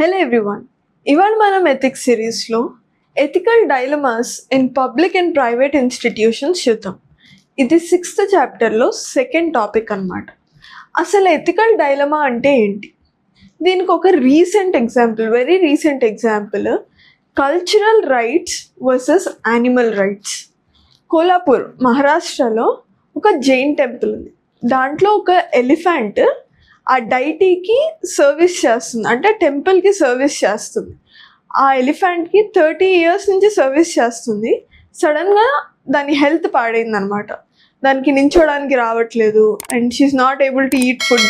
Hello everyone, ఇవాళ మనం ethics సిరీస్లో ethical dilemmas in public and private institutions చూద్దాం. ఇది 6th చాప్టర్లో సెకండ్ టాపిక్ అన్నమాట. అసలు ఎథికల్ డైలమా అంటే ఏంటి? దీనికి ఒక very recent example cultural rights versus animal rights. Kolhapur మహారాష్ట్రలో ఒక జైన్ టెంపుల్ ఉంది. దాంట్లో ఒక ఎలిఫెంట్ ఆ డైటీకి సర్వీస్ చేస్తుంది, అంటే టెంపుల్కి సర్వీస్ చేస్తుంది. ఆ ఎలిఫెంట్కి 30 years నుంచి సర్వీస్ చేస్తుంది. సడన్గా దాని హెల్త్ పాడైంది అనమాట. దానికి నించోడానికి రావట్లేదు and she is not able to eat food.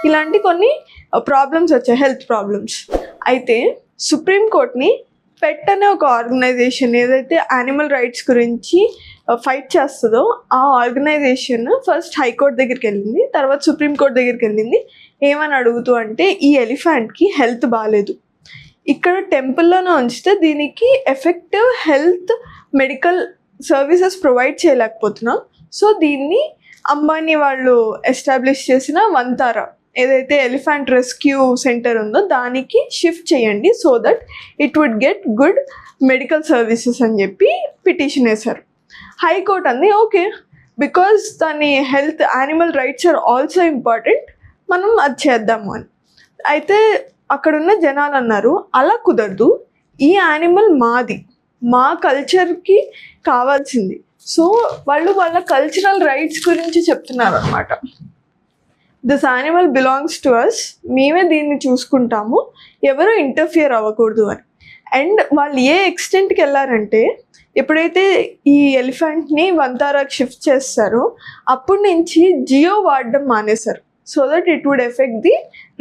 ఇలాంటి కొన్ని ప్రాబ్లమ్స్ వచ్చాయి, హెల్త్ ప్రాబ్లమ్స్. అయితే సుప్రీంకోర్టుని పెట్ అనే ఒక ఆర్గనైజేషన్ ఏదైతే యానిమల్ రైట్స్ గురించి ఫైట్ చేస్తుందో ఆ ఆర్గనైజేషన్ ఫస్ట్ హైకోర్టు దగ్గరికి వెళ్ళింది, తర్వాత సుప్రీంకోర్టు దగ్గరికి వెళ్ళింది. ఏమని అడుగుతూ అంటే, ఈ ఎలిఫెంట్కి హెల్త్ బాగాలేదు, ఇక్కడ టెంపుల్లోనే ఉంచితే దీనికి effective health medical services provide చేయలేకపోతున్నాం. సో దీన్ని అంబానీ వాళ్ళు ఎస్టాబ్లిష్ చేసిన వంతారా ఏదైతే ఎలిఫెంట్ రెస్క్యూ సెంటర్ ఉందో దానికి షిఫ్ట్ చేయండి, so that it would get good medical services అని చెప్పి పిటిషన్ వేశారు. హైకోర్టు అంది ఓకే, బికాజ్ దాని health animal rights are also important, మనం అది చేద్దాము అని. అయితే అక్కడున్న జనాలు అన్నారు అలా కుదరదు, ఈ యానిమల్ మాది, మా కల్చర్కి కావాల్సింది. సో వాళ్ళు వాళ్ళ కల్చరల్ రైట్స్ గురించి చెప్తున్నారు అనమాట. This animal belongs to us, మేమే దీన్ని చూసుకుంటాము, ఎవరు ఇంటర్ఫియర్ అవ్వకూడదు అని. అండ్ వాళ్ళు ఏ ఎక్స్టెంట్కి వెళ్ళారంటే, ఎప్పుడైతే ఈ ఎలిఫెంట్ని వంతారాకి షిఫ్ట్ చేస్తారో అప్పటి నుంచి జియో వాడడం మానేశారు, so that it would affect the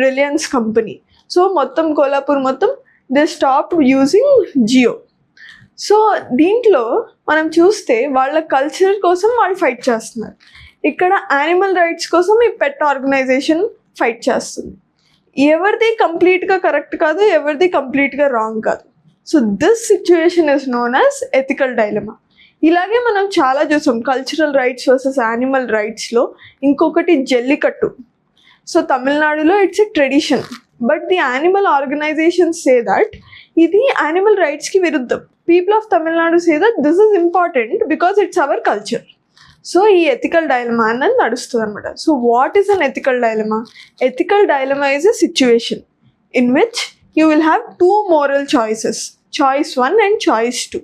Reliance company. So మొత్తం కోల్హాపూర్ మొత్తం they stop using Jio. So దీంట్లో మనం చూస్తే వాళ్ళ కల్చర్ కోసం వాళ్ళు ఫైట్ చేస్తున్నారు, ఇక్కడ యానిమల్ రైట్స్ కోసం ఈ పెట్ ఆర్గనైజేషన్ ఫైట్ చేస్తుంది. ఎవరిది కంప్లీట్గా కరెక్ట్ కాదు, ఎవరిది కంప్లీట్గా రాంగ్ కాదు. So this situation is known as ethical dilemma. ఇలాగే మనం చాలా చూసాం కల్చరల్ రైట్స్ వర్సెస్ యానిమల్ రైట్స్లో. ఇంకొకటి జల్లికట్టు. సో తమిళనాడులో it's a tradition, but the animal organisations say that ఇది యానిమల్ రైట్స్కి విరుద్ధం. People of Tamil Nadu say that this is important because it's our culture. So ఈ ఎథికల్ డైలమా అన్నది నడుస్తుంది అనమాట. So what is an ethical dilemma? Ethical dilemma is a situation in which you will have two moral choices, choice 1 and choice 2.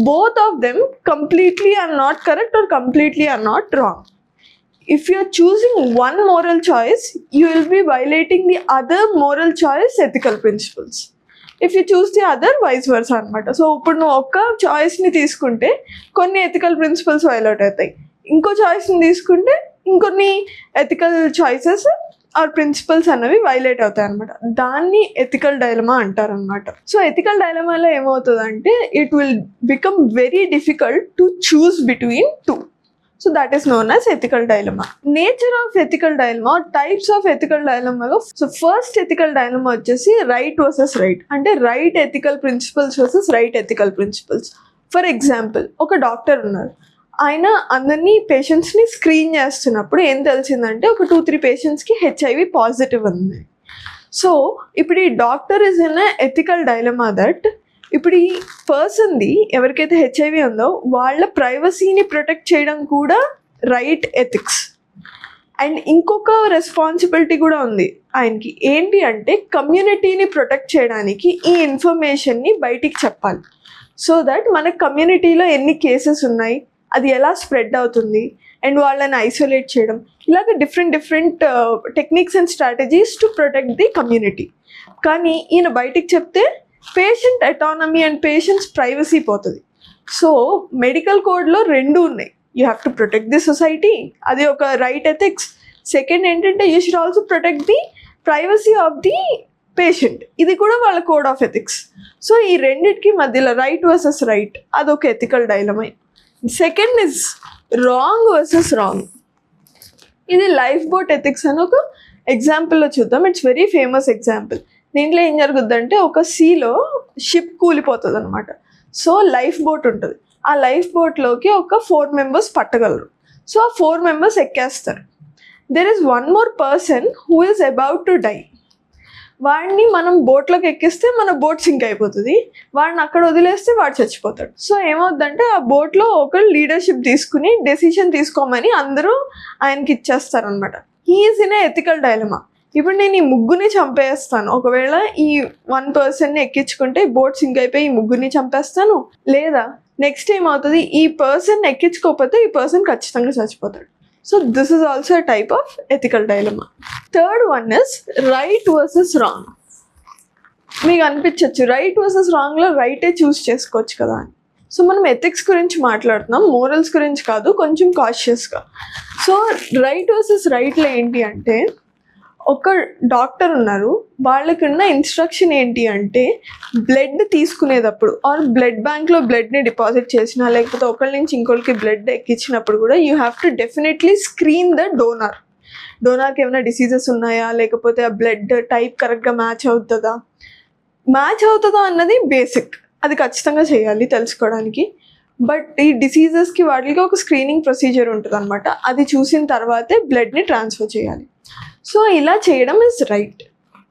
Both of them completely are not correct or completely are not wrong. If you are choosing one moral choice, you will be violating the other moral choice ethical principles. If you choose the other, vice versa anamata. So ఇప్పుడు నువ్వు ఒక్క చాయిస్ని తీసుకుంటే కొన్ని ethical principles violate అవుతాయి, ఇంకో చాయిస్ని తీసుకుంటే ఇంకొన్ని ఎథికల్ చాయిసెస్ ఆర్ ప్రిన్సిపల్స్ అన్నవి వైలేట్ అవుతాయి అనమాట. దాన్ని ఎథికల్ డైలమా అంటారనమాట. సో ఎథికల్ డైలమాలో ఏమవుతుందంటే it will become very difficult to choose between two. So that is known as ethical dilemma. Nature of ethical dilemma, types of ethical డైలమాలో so first ethical dilemma వచ్చేసి right versus right, అంటే right ethical principles versus right ethical principles. For example, ఒక doctor ఉన్నారు, ఆయన అందరినీ పేషెంట్స్ని screen చేస్తున్నప్పుడు ఏం తెలిసిందంటే ఒక 2-3 పేషెంట్స్కి HIV పాజిటివ్ ఉంది. సో ఇప్పుడు ఈ doctor is in ethical dilemma that ఇప్పుడు ఈ పర్సన్ది ఎవరికైతే HIV ఉందో వాళ్ళ ప్రైవసీని ప్రొటెక్ట్ చేయడం కూడా రైట్ ఎథిక్స్. అండ్ ఇంకొక రెస్పాన్సిబిలిటీ కూడా ఉంది ఆయనకి, ఏంటి అంటే కమ్యూనిటీని ప్రొటెక్ట్ చేయడానికి ఈ ఇన్ఫర్మేషన్ని బయటికి చెప్పాలి, సో దట్ మన కమ్యూనిటీలో ఎన్ని కేసెస్ ఉన్నాయి, అది ఎలా స్ప్రెడ్ అవుతుంది, అండ్ వాళ్ళని ఐసోలేట్ చేయడం, ఇలాగ different techniques and strategies to protect the community. కానీ ఈయన బయటికి చెప్తే patient autonomy and patients privacy పోతుంది. సో మెడికల్ కోడ్లో రెండు ఉన్నాయి, you have to protect the society, అది ఒక రైట్ ఎథిక్స్. సెకండ్ ఏంటంటే you should also protect the privacy of the patient, ఇది కూడా వాళ్ళ కోడ్ ఆఫ్ ఎథిక్స్. సో ఈ రెండిటికి మధ్యలో రైట్ వర్సెస్ రైట్ అదొక ethical dilemma. Second is wrong versus wrong. ఇది లైఫ్ బోట్ ఎథిక్స్ అని ఒక ఎగ్జాంపుల్లో చూద్దాం. It's very famous example. దీంట్లో ఏం జరుగుద్దంటే ఒక సీలో షిప్ కూలిపోతుంది అనమాట. సో లైఫ్ బోట్ ఉంటుంది, ఆ లైఫ్ బోట్లోకి ఒక 4 members పట్టగలరు. సో ఆ 4 members ఎక్కేస్తారు. There is 1 more person who is about to die. వాడిని మనం బోట్లోకి ఎక్కిస్తే మన బోట్ సింక్ అయిపోతుంది, వాడిని అక్కడ వదిలేస్తే వాడు చచ్చిపోతాడు. సో ఏమవుద్దంటే ఆ బోట్లో ఒకరు లీడర్షిప్ తీసుకుని డెసిషన్ తీసుకోమని అందరూ ఆయనకి ఇచ్చేస్తారనమాట. He is in a ethical dilemma. ఇప్పుడు నేను ఈ ముగ్గురిని చంపేస్తాను, ఒకవేళ ఈ 1 పర్సన్ని ఎక్కించుకుంటే బోట్ సింక్ అయిపోయి ఈ ముగ్గురిని చంపేస్తాను, లేదా నెక్స్ట్ ఏమవుతుంది ఈ పర్సన్ ఎక్కించుకోకపోతే ఈ పర్సన్ ఖచ్చితంగా చచ్చిపోతాడు. So this is also a type of ethical dilemma. Third one is right versus wrong. మీకు అనిపించవచ్చు రైట్ వర్సెస్ రాంగ్లో రైటే చూస్ చేసుకోవచ్చు కదా అని. సో మనం ఎథిక్స్ గురించి మాట్లాడుతున్నాం, మోరల్స్ గురించి కాదు, కొంచెం కాషియస్గా. సో రైట్ వర్సెస్ రైట్లో ఏంటి అంటే, ఒక డాక్టర్ ఉన్నారు, వాళ్ళకున్న ఇన్స్ట్రక్షన్ ఏంటి అంటే బ్లడ్ తీసుకునేటప్పుడు ఆర్ బ్లడ్ బ్యాంక్లో బ్లడ్ని డిపాజిట్ చేసినా లేకపోతే ఒకరి నుంచి ఇంకొకరికి బ్లడ్ ఎక్కించినప్పుడు కూడా you have to definitely screen the డోనార్కి ఏమైనా డిసీజెస్ ఉన్నాయా, లేకపోతే ఆ బ్లడ్ టైప్ కరెక్ట్గా మ్యాచ్ అవుతుందా అన్నది బేసిక్, అది ఖచ్చితంగా చేయాలి తెలుసుకోవడానికి. బట్ ఈ డిసీజెస్కి వాటికి ఒక స్క్రీనింగ్ ప్రొసీజర్ ఉంటుంది అనమాట, అది చూసిన తర్వాతే బ్లడ్ని ట్రాన్స్ఫర్ చేయాలి. సో ఇలా చేయడం ఇస్ రైట్.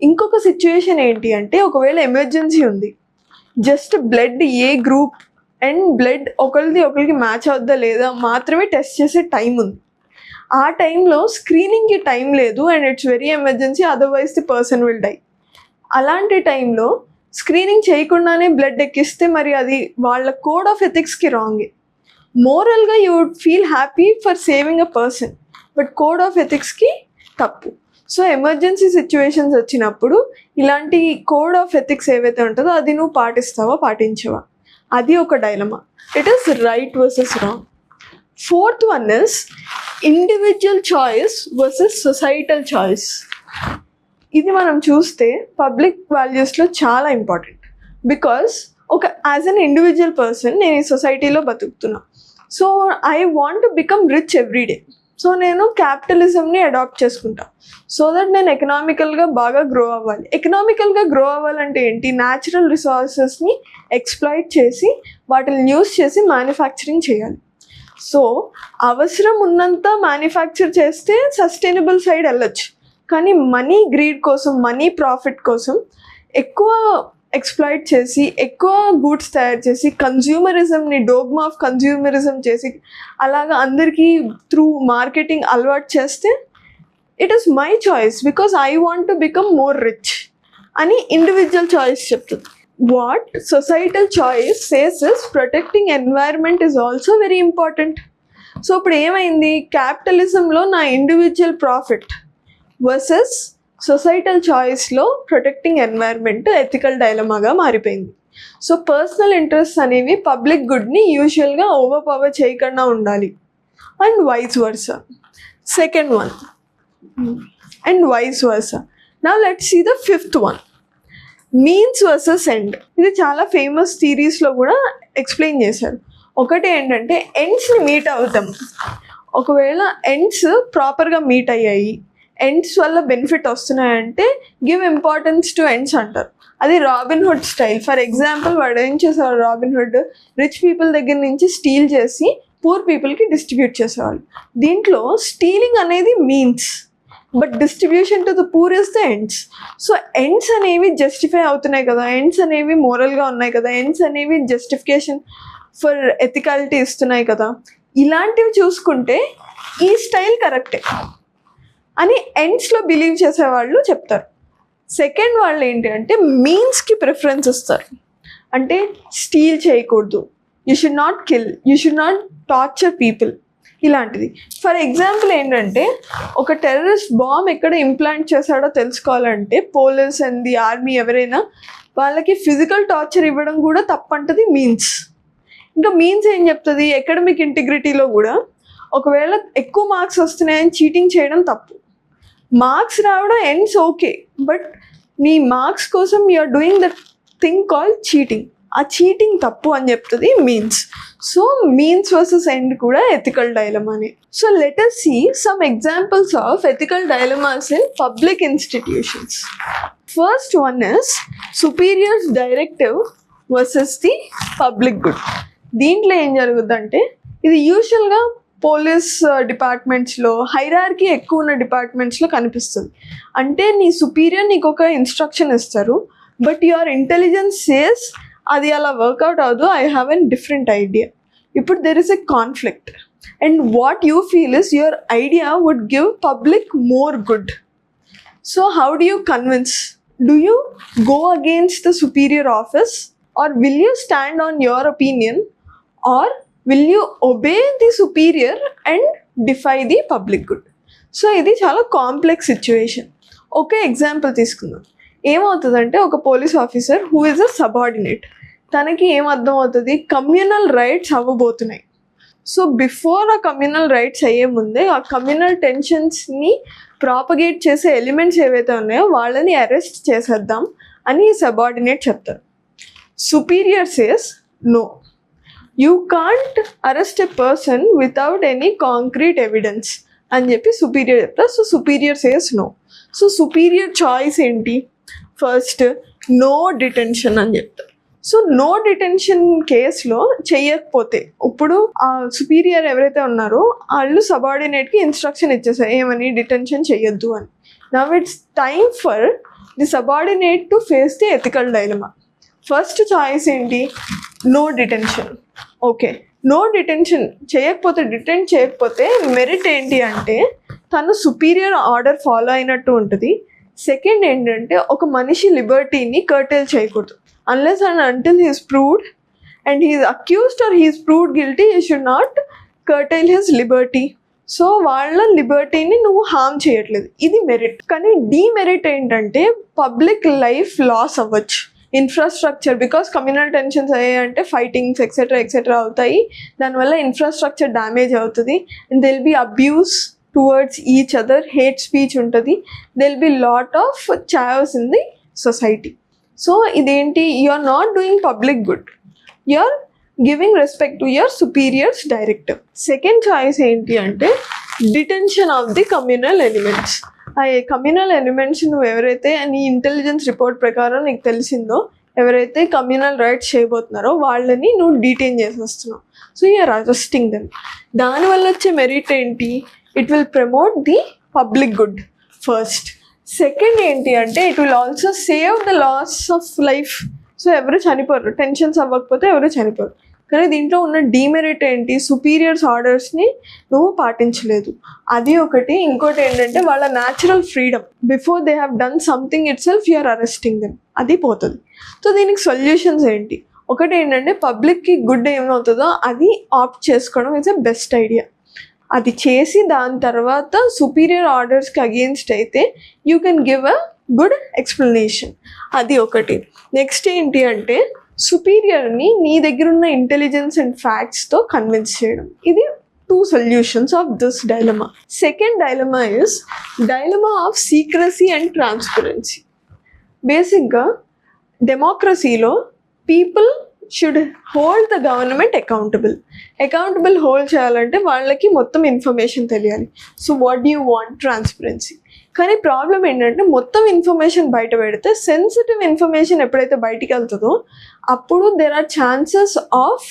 ఇంకొక సిచ్యువేషన్ ఏంటి అంటే, ఒకవేళ ఎమర్జెన్సీ ఉంది, just blood a group and blood ఒకరికి మ్యాచ్ అవుద్దా లేదా మాత్రమే టెస్ట్ చేసే టైం ఉంది. ఆ టైంలో స్క్రీనింగ్కి టైం లేదు and it's very emergency, otherwise the person will die. అలాంటి టైంలో స్క్రీనింగ్ చేయకుండానే బ్లడ్ ఎక్కిస్తే మరి అది వాళ్ళ కోడ్ ఆఫ్ ఎథిక్స్కి రాంగే. మోరల్గా you would feel happy for saving a person, but code of ఎథిక్స్కి తప్పు. సో ఎమర్జెన్సీ సిచ్యువేషన్స్ వచ్చినప్పుడు ఇలాంటి కోడ్ ఆఫ్ ఎథిక్స్ ఏవైతే ఉంటుందో అది నువ్వు పాటిస్తావా పాటించవా, అది ఒక dilemma. It is right versus wrong. Fourth one is individual choice versus societal choice. ఇది మనం చూస్తే పబ్లిక్ వాల్యూస్లో చాలా important. Because as an individual person నేను ఈ సొసైటీలో బతుకుతున్నా. So I want to become rich everyday. So నేను క్యాపిటలిజంని అడాప్ట్ చేసుకుంటా సో దట్ నేను ఎకనామికల్గా బాగా గ్రో అవ్వాలి. ఎకనామికల్గా గ్రో అవ్వాలంటే ఏంటి, న్యాచురల్ రిసోర్సెస్ని ఎక్స్ప్లాయిట్ చేసి వాటిని యూస్ చేసి మ్యానుఫ్యాక్చరింగ్ చేయాలి. సో అవసరం ఉన్నంత మ్యానుఫ్యాక్చర్ చేస్తే సస్టైనబుల్ సైడ్ వెళ్ళొచ్చు, కానీ మనీ గ్రీడ్ కోసం, మనీ ప్రాఫిట్ కోసం ఎక్కువ ఎక్స్ప్లాయిట్ చేసి ఎక్కువ గూడ్స్ తయారు చేసి కన్జ్యూమరిజంని, డోగ్మా ఆఫ్ కన్జ్యూమరిజం చేసి అలాగా అందరికీ త్రూ మార్కెటింగ్ అలవాటు చేస్తే it is my choice because I want to become more rich అని ఇండివిజువల్ చాయిస్ చెప్తుంది. What societal choice says is protecting environment is also very important. So ఇప్పుడు ఏమైంది, క్యాపిటలిజంలో నా ఇండివిజువల్ ప్రాఫిట్ వర్సెస్ సొసైటల్ చాయిస్లో protecting environment ethical డైలమాగా మారిపోయింది. So personal interest అనేవి పబ్లిక్ గుడ్ని యూజువల్గా ఓవర్ పవర్ చేయకుండా ఉండాలి and vice versa. Second one and vice versa. Now let's see the fifth one, means versus end. ఇది చాలా ఫేమస్ థియరీస్లో కూడా ఎక్స్ప్లెయిన్ చేశారు. ఒకటి ఏంటంటే ఎండ్స్ని మీట్ అవుతాం, ఒకవేళ ఎండ్స్ ప్రాపర్గా మీట్ అయ్యాయి, ఎండ్స్ వల్ల బెనిఫిట్ వస్తున్నాయంటే గివ్ ఇంపార్టెన్స్ టు ఎండ్స్ అంటారు. అది రాబిన్హుడ్ స్టైల్. ఫర్ ఎగ్జాంపుల్ వాడు ఏం చేసేవాడు, రాబిన్హుడ్ రిచ్ పీపుల్ దగ్గర నుంచి స్టీల్ చేసి పూర్ పీపుల్కి డిస్ట్రిబ్యూట్ చేసేవాళ్ళు. దీంట్లో స్టీలింగ్ అనేది means, but distribution to the poor is the ends. So ends అనేవి జస్టిఫై అవుతున్నాయి కదా, ఎండ్స్ అనేవి మోరల్గా ఉన్నాయి కదా, ఎండ్స్ అనేవి జస్టిఫికేషన్ ఫర్ ఎథికాలిటీ ఇస్తున్నాయి కదా, ఇలాంటివి చూసుకుంటే ఈ స్టైల్ కరెక్టే అని ఎండ్స్లో బిలీవ్ చేసేవాళ్ళు చెప్తారు. సెకండ్ వాళ్ళు ఏంటి అంటే మీన్స్కి ప్రిఫరెన్స్ ఇస్తారు. అంటే స్టీల్ చేయకూడదు, you should not kill, you should not torture people, ఇలాంటిది. ఫర్ ఎగ్జాంపుల్ ఏంటంటే ఒక టెర్రరిస్ట్ బాంబ్ ఎక్కడ ఇంప్లాంట్ చేశాడో తెలుసుకోవాలంటే పోలీస్ అండ్ ది ఆర్మీ ఎవరైనా వాళ్ళకి ఫిజికల్ టార్చర్ ఇవ్వడం కూడా తప్పంటది మీన్స్. ఇంకా మీన్స్ ఏం చెప్తుంది, అకాడమిక్ ఇంటిగ్రిటీలో కూడా ఒకవేళ ఎక్కువ మార్క్స్ వస్తున్నాయని చీటింగ్ చేయడం తప్పు. మార్క్స్ రావడం ఎండ్స్ ఓకే, బట్ నీ మార్క్స్ కోసం you're doing that thing called cheating, ఆ చీటింగ్ తప్పు అని చెప్తుంది means. So means versus end కూడా ఎథికల్ డైలమానే. So let us see some examples of ethical dilemmas in public institutions. First one is superior's directive versus the public good. దీంట్లో ఏం జరుగుతుందంటే ఇది యూజువల్గా పోలీస్ డిపార్ట్మెంట్స్లో హైరార్కీ ఎక్కువ ఉన్న డిపార్ట్మెంట్స్లో కనిపిస్తుంది. అంటే నీ సుపీరియర్ నీకు ఒక ఇన్స్ట్రక్షన్ ఇస్తారు, బట్ యువర్ ఇంటెలిజెన్స్ సేస్ అది అలా వర్కౌట్ అవ్వదు, I have an different idea. ఇప్పుడు there is a conflict and what you feel is your idea would give public more good. So how do you convince? Do you go against the superior office, or will you stand on your opinion, or will you obey the superior and defy the public good? So ఇది చాలా complex situation. ఒక example తీసుకుందాం. ఏమవుతుందంటే ఒక police officer who is a subordinate, తనకి ఏం అర్థం అవుతుంది, కమ్యూనల్ రైట్స్ అవ్వబోతున్నాయి. సో బిఫోర్ ఆ కమ్యూనల్ రైట్స్ అయ్యే ముందే ఆ కమ్యూనల్ టెన్షన్స్ని ప్రాపగేట్ చేసే ఎలిమెంట్స్ ఏవైతే ఉన్నాయో వాళ్ళని అరెస్ట్ చేసేద్దాం అని సబార్డినేట్ చెప్తారు. Superior says no, you can't arrest a person without any concrete evidence అని చెప్పి సుపీరియర్ చెప్తారు. So superior says no. So superior choice ఏంటి? ఫస్ట్ నో డిటెన్షన్ అని చెప్తారు. సో నో డిటెన్షన్ కేసులో చెయ్యకపోతే ఇప్పుడు ఆ సుపీరియర్ ఎవరైతే ఉన్నారో వాళ్ళు సబార్డినేట్కి ఇన్స్ట్రక్షన్ ఇచ్చేసారు ఏమని, డిటెన్షన్ చెయ్యొద్దు అని. Now it's time for the subordinate to face the ethical dilemma. First choice ఏంటి? No detention. Okay, no detention చేయకపోతే, డిటెంట్ చేయకపోతే మెరిట్ ఏంటి అంటే తను సుపీరియర్ ఆర్డర్ ఫాలో అయినట్టు ఉంటుంది. సెకండ్ ఏంటంటే ఒక మనిషి లిబర్టీని కర్టైల్ చేయకూడదు. Unless and until he is proved and he is accused or he is proved guilty, you should not curtail his liberty. So వాళ్ళ లిబర్టీని నువ్వు హార్మ్ చేయట్లేదు, ఇది మెరిట్. కానీ డీమెరిట్ ఏంటంటే పబ్లిక్ లైఫ్ లాస్ అవ్వచ్చు, ఇన్ఫ్రాస్ట్రక్చర్, బికాస్ కమ్యూనల్ టెన్షన్స్ అయ్యాయంటే fightings etcetera అవుతాయి, దానివల్ల ఇన్ఫ్రాస్ట్రక్చర్ డ్యామేజ్ అవుతుంది. And they'll be abuse towards each other, hate speech ఉంటుంది, they'll be lot of chaos in the society. So ఇదేంటి, you are not doing public good, you are giving respect to your superiors directive. Second choice ఏంటి అంటే detention of the communal elements. ఆ communal elements నువ్వు ఎవరైతే నీ intelligence report ప్రకారం నీకు తెలిసిందో ఎవరైతే కమ్యూనల్ రైట్స్ చేయబోతున్నారో వాళ్ళని నువ్వు డీటైన్ చేసేస్తున్నావు. So you're arresting them. దానివల్ల వచ్చే మెరిట్ ఏంటి? It will promote the public good first. Second ఏంటి అంటే it will also save the loss of life. So ఎవరు చనిపోరు, టెన్షన్స్ అవ్వకపోతే ఎవరు చనిపోరు. కానీ దీంట్లో ఉన్న డీమెరిట్ ఏంటి? సుపీరియర్స్ ఆర్డర్స్ని నువ్వు పాటించలేదు, అది ఒకటి. ఇంకోటి ఏంటంటే వాళ్ళ natural freedom, before they have done something itself you are arresting them, అది పోతుంది. సో దీనికి సొల్యూషన్స్ ఏంటి? ఒకటి ఏంటంటే పబ్లిక్కి గుడ్ ఏమవుతుందో అది ఆప్ట్ చేసుకోవడం ఇస్ ఎ బెస్ట్ ఐడియా. అది చేసి దాని తర్వాత సుపీరియర్ ఆర్డర్స్కి అగేన్స్ట్ అయితే you can give a good explanation, అది ఒకటి. నెక్స్ట్ ఏంటి అంటే సుపీరియర్ని నీ దగ్గర ఉన్న ఇంటెలిజెన్స్ అండ్ ఫ్యాక్ట్స్తో కన్విన్స్ చేయడం. ఇది two solutions of this dilemma. Second dilemma is dilemma of secrecy and transparency. బేసిక్గా డెమోక్రసీలో people should hold the government accountable hold చేయాలంటే వాళ్ళకి మొత్తం ఇన్ఫర్మేషన్ తెలియాలి. So what do you want? Transparency. కానీ ప్రాబ్లం ఏంటంటే మొత్తం ఇన్ఫర్మేషన్ బయట పెడితే సెన్సిటివ్ ఇన్ఫర్మేషన్ ఎప్పుడైతే బయటికి వెళ్తుందో అప్పుడు there are chances of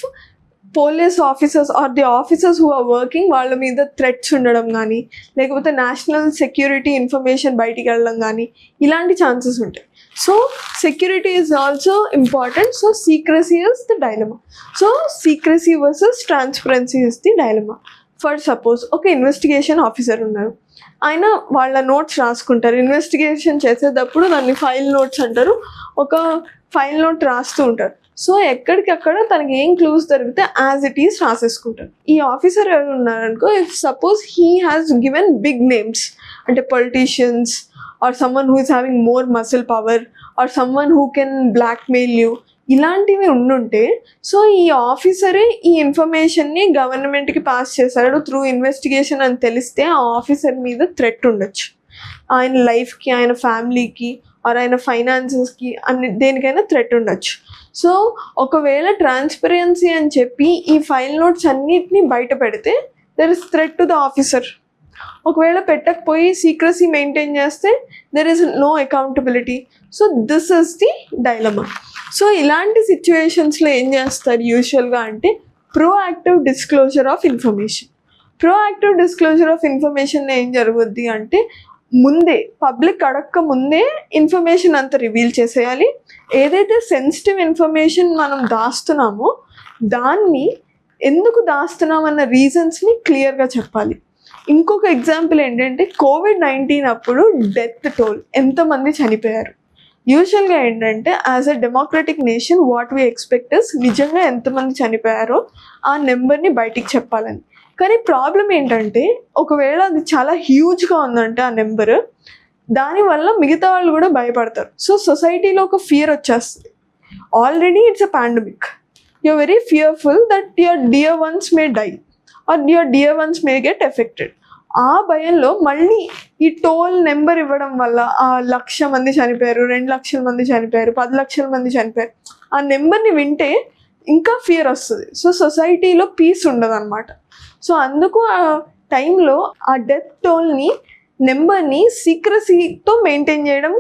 police officers or the officers who are working వాళ్ళ మీద థ్రెట్స్ ఉండడం కానీ, లేకపోతే నేషనల్ సెక్యూరిటీ ఇన్ఫర్మేషన్ బయటికి వెళ్ళడం కానీ, ఇలాంటి ఛాన్సెస్ ఉంటాయి. So security is also important. So secrecy is the dilemma. So secrecy versus transparency is the dilemma. For suppose ఒక ఇన్వెస్టిగేషన్ ఆఫీసర్ ఉన్నారు, ఆయన వాళ్ళ నోట్స్ రాసుకుంటారు. ఇన్వెస్టిగేషన్ చేసేటప్పుడు దాన్ని ఫైల్ నోట్స్ అంటారు. ఒక ఫైల్ నోట్ రాస్తూ ఉంటారు. సో ఎక్కడికక్కడ తనకి ఏం క్లూస్ దొరికితే యాజ్ ఇట్ ఈస్ రాసేసుకుంటారు. ఈ ఆఫీసర్ ఎవరు ఉన్నారనుకో, if suppose he has given big names, అంటే politicians or someone who is having more muscle power or someone who can blackmail you, ఇలాంటివి ఉండుంటే సో ఈ ఆఫీసరే ఈ ఇన్ఫర్మేషన్ని గవర్నమెంట్కి పాస్ చేశాడు త్రూ ఇన్వెస్టిగేషన్ అని తెలిస్తే ఆ ఆఫీసర్ మీద థ్రెట్ ఉండొచ్చు. ఆయన లైఫ్కి, ఆయన ఫ్యామిలీకి ఆర్ ఆయన ఫైనాన్సెస్కి, దేనికైనా థ్రెట్ ఉండొచ్చు. సో ఒకవేళ ట్రాన్స్పరెన్సీ అని చెప్పి ఈ ఫైల్ నోట్స్ అన్నిటినీ బయట పెడితే there is threat to the officer. ఒకవేళ పెట్టకపోయి సీక్రసీ మెయింటైన్ చేస్తే there is no accountability. So this is the dilemma. So ఇలాంటి సిచ్యువేషన్స్లో ఏం చేస్తారు యూజువల్గా అంటే proactive disclosure of information. Proactive disclosure of information ఏం జరుగుద్ది అంటే ముందే పబ్లిక్ అడక్క ముందే ఇన్ఫర్మేషన్ అంతా రివీల్ చేసేయాలి. ఏదైతే సెన్సిటివ్ ఇన్ఫర్మేషన్ మనం దాస్తున్నామో దాన్ని ఎందుకు దాస్తున్నామన్న రీజన్స్ని క్లియర్గా చెప్పాలి. ఇంకొక ఎగ్జాంపుల్ ఏంటంటే COVID-19 అప్పుడు డెత్ టోల్ ఎంతమంది చనిపోయారు. యూజువల్గా ఏంటంటే as a democratic nation what we expect is నిజంగా ఎంతమంది చనిపోయారో ఆ నెంబర్ని బయటికి చెప్పాలని. కానీ ప్రాబ్లం ఏంటంటే ఒకవేళ అది చాలా హ్యూజ్గా ఉందంటే ఆ నెంబర్, దానివల్ల మిగతా వాళ్ళు కూడా భయపడతారు. సో సొసైటీలో ఒక ఫియర్ వచ్చేస్తుంది. Already it's a pandemic, you are very fearful that your dear ones may die or your dear ones may get affected. ఆ భయంలో మళ్ళీ ఈ టోల్ నెంబర్ ఇవ్వడం వల్ల 1,00,000 మంది చనిపోయారు, 2,00,000 మంది చనిపోయారు, 10,00,000 మంది చనిపోయారు, ఆ నెంబర్ని వింటే ఇంకా ఫియర్ వస్తుంది. సో సొసైటీలో పీస్ ఉండదు అనమాట. సో అందుకు ఆ టైంలో ఆ డెత్ టోల్ని నెంబర్ని సీక్రసీతో మెయింటైన్ చేయడం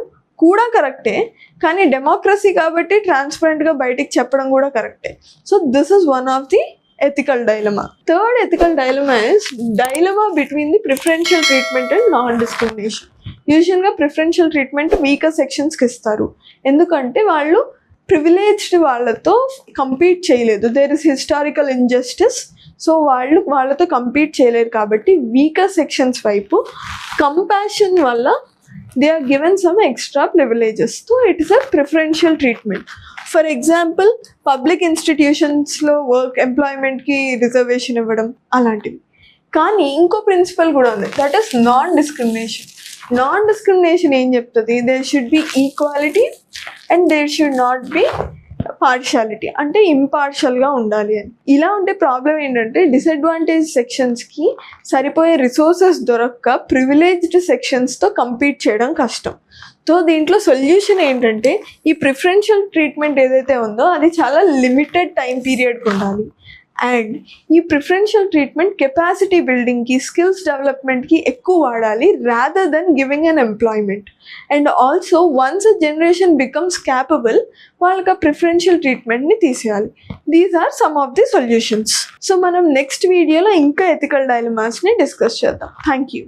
కూడా కరెక్టే, కానీ డెమోక్రసీ కాబట్టి ట్రాన్స్పరెంట్గా బయటికి చెప్పడం కూడా కరెక్టే. So this is one of the ethical dilemma. Third ethical dilemma is dilemma between the preferential treatment and non-discrimination. యూజువల్గా ప్రిఫరెన్షియల్ ట్రీట్మెంట్ వీకర్ సెక్షన్స్కి ఇస్తారు, ఎందుకంటే వాళ్ళు ప్రివిలేజ్డ్ వాళ్ళతో కంపీట్ చేయలేదు. There is historical injustice. So వాళ్ళతో కంపీట్ చేయలేరు కాబట్టి వీకర్ సెక్షన్స్ వైపు కంపాషన్ వల్ల they are given some extra privileges. So it is a preferential treatment. For example public ఇన్స్టిట్యూషన్స్లో ఎంప్లాయ్మెంట్కి రిజర్వేషన్ ఇవ్వడం అలాంటివి. కానీ ఇంకో ప్రిన్సిపల్ కూడా ఉంది, that is non discrimination. Non discrimination ఏం చెప్తుంది? There should be equality and there should not be partiality, అంటే ఇంపార్షియల్గా ఉండాలి అని. ఇలా ఉంటే ప్రాబ్లం ఏంటంటే డిసడ్వాంటేజ్ సెక్షన్స్కి సరిపోయే రిసోర్సెస్ దొరక్క ప్రివిలేజ్డ్ సెక్షన్స్తో కంపీట్ చేయడం కష్టం. సో దీంట్లో సొల్యూషన్ ఏంటంటే ఈ ప్రిఫరెన్షియల్ ట్రీట్మెంట్ ఏదైతే ఉందో అది చాలా లిమిటెడ్ టైం పీరియడ్కి ఉండాలి. అండ్ ఈ ప్రిఫరెన్షియల్ ట్రీట్మెంట్ కెపాసిటీ బిల్డింగ్కి, స్కిల్స్ డెవలప్మెంట్కి ఎక్కువ వాడాలి rather than giving unemployment. And also once a generation becomes capable, వాళ్ళకి ఆ ప్రిఫరెన్షియల్ ట్రీట్మెంట్ని తీసేయాలి. These are some of the solutions. So మనం నెక్స్ట్ వీడియోలో ఇంకా ఎథికల్ డైలమాస్ని డిస్కస్ చేద్దాం. Thank you.